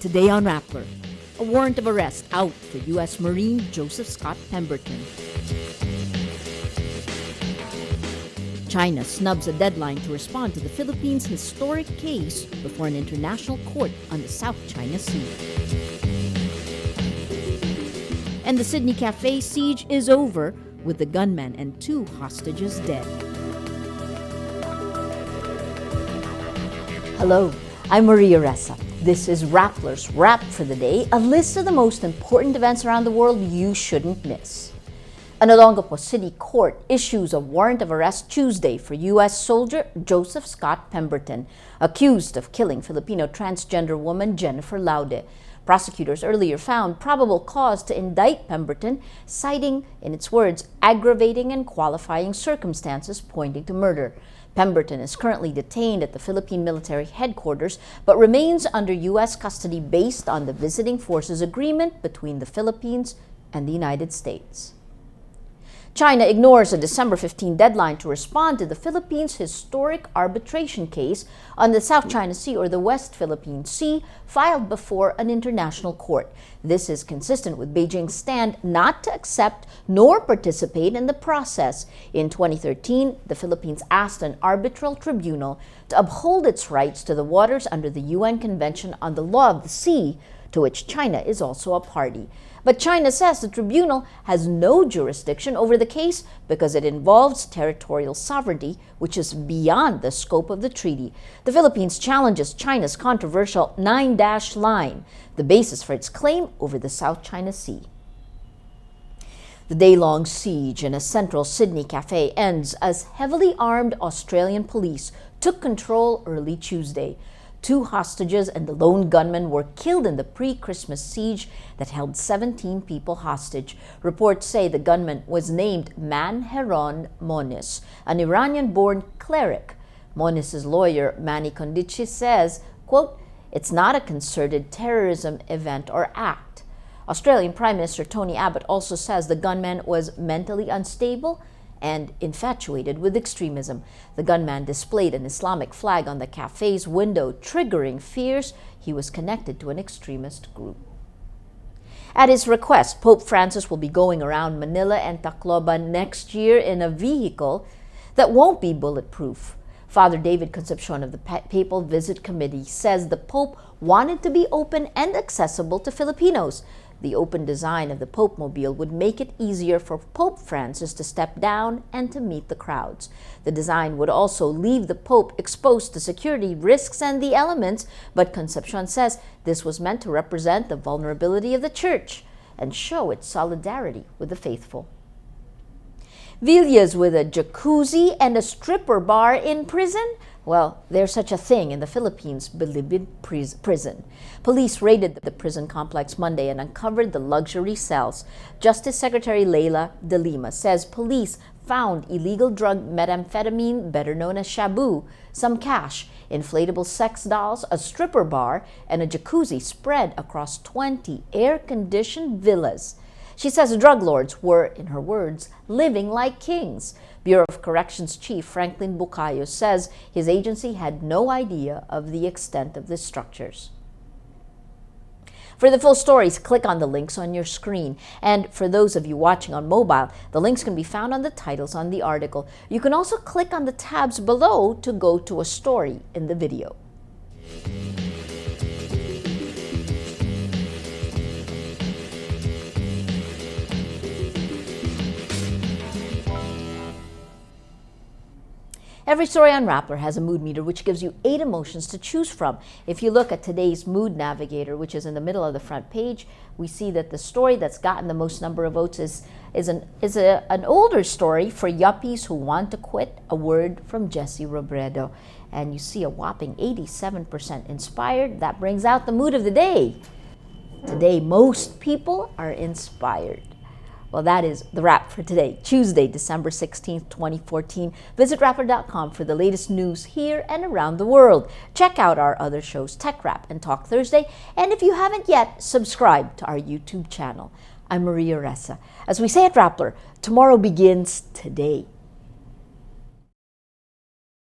Today on Rappler, a warrant of arrest out for U.S. Marine Joseph Scott Pemberton. China snubs a deadline to respond to the Philippines' historic case before an international court on the South China Sea. And the Sydney Cafe siege is over, with the gunman and 2 hostages dead. Hello, I'm Maria Ressa. This is Rappler's Wrap for the Day, a list of the most important events around the world you shouldn't miss. An Olongapo City Court issues a warrant of arrest Tuesday for U.S. soldier Joseph Scott Pemberton, accused of killing Filipino transgender woman Jennifer LAUDE. Prosecutors earlier found probable cause to indict Pemberton, citing, in its words, aggravating and qualifying circumstances pointing to murder. Pemberton is currently detained at the Philippine military headquarters, but remains under U.S. custody based on the Visiting Forces Agreement between the Philippines and the United States. China ignores a December 15 deadline to respond to the Philippines' historic arbitration case on the South China Sea or the West Philippine Sea filed before an international court. This is consistent with Beijing's stand not to accept nor participate in the process. In 2013, the Philippines asked an arbitral tribunal to uphold its rights to the waters under the UN Convention on the Law of the Sea, to which China is also a party. But China says the tribunal has no jurisdiction over the case because it involves territorial sovereignty, which is beyond the scope of the treaty. The Philippines challenges China's controversial 9-dash line, the basis for its claim over the South China Sea. The day-long siege in a central Sydney cafe ends as heavily armed Australian police took control early Tuesday. 2 hostages and the lone gunman were killed in the pre-Christmas siege that held 17 people hostage. Reports say the gunman was named Manheron Moniz, an Iranian-born cleric. Moniz's lawyer, Manny Condici, says, quote, "It's not a concerted terrorism event or act." Australian Prime Minister Tony Abbott also says the gunman was mentally unstable and infatuated with extremism. The gunman displayed an Islamic flag on the cafe's window, triggering fears he was connected to an extremist group. At his request, Pope Francis will be going around Manila and Tacloban next year in a vehicle that won't be bulletproof. Father David Concepcion of the Papal Visit Committee says the Pope wanted to be open and accessible to Filipinos. The open design of the POPEMOBILE would make it easier for Pope Francis to step down and to meet the crowds. The design would also leave the Pope exposed to security risks and the elements, but Concepcion says this was meant to represent the vulnerability of the Church and show its solidarity with the faithful. Villas with a jacuzzi and a stripper bar in prison? Well, there's such a thing in the Philippines' Bilibid prison. Police raided the prison complex Monday and uncovered the luxury cells. Justice Secretary Leila de Lima says police found illegal drug methamphetamine, better known as shabu, some cash, inflatable sex dolls, a stripper bar, and a jacuzzi spread across 20 air-conditioned villas. She says drug lords were, in her words, living like kings. Bureau of Corrections Chief Franklin Bucayo says his agency had no idea of the extent of the structures. For the full stories, click on the links on your screen. And for those of you watching on mobile, the links can be found on the titles on the article. You can also click on the tabs below to go to a story in the video. Every story on Rappler has a mood meter which gives you 8 emotions to choose from. If you look at today's Mood Navigator, which is in the middle of the front page, we see that the story that's gotten the most number of votes is an older story for yuppies who want to quit, a word from Jesse Robredo. And you see a whopping 87% inspired. That brings out the mood of the day. Today, most people are inspired. Well, that is the wrap for today, Tuesday, December 16th, 2014. Visit Rappler.com for the latest news here and around the world. Check out our other shows, Tech Rap and Talk Thursday. And if you haven't yet, subscribe to our YouTube channel. I'm Maria Ressa. As we say at Rappler, tomorrow begins today.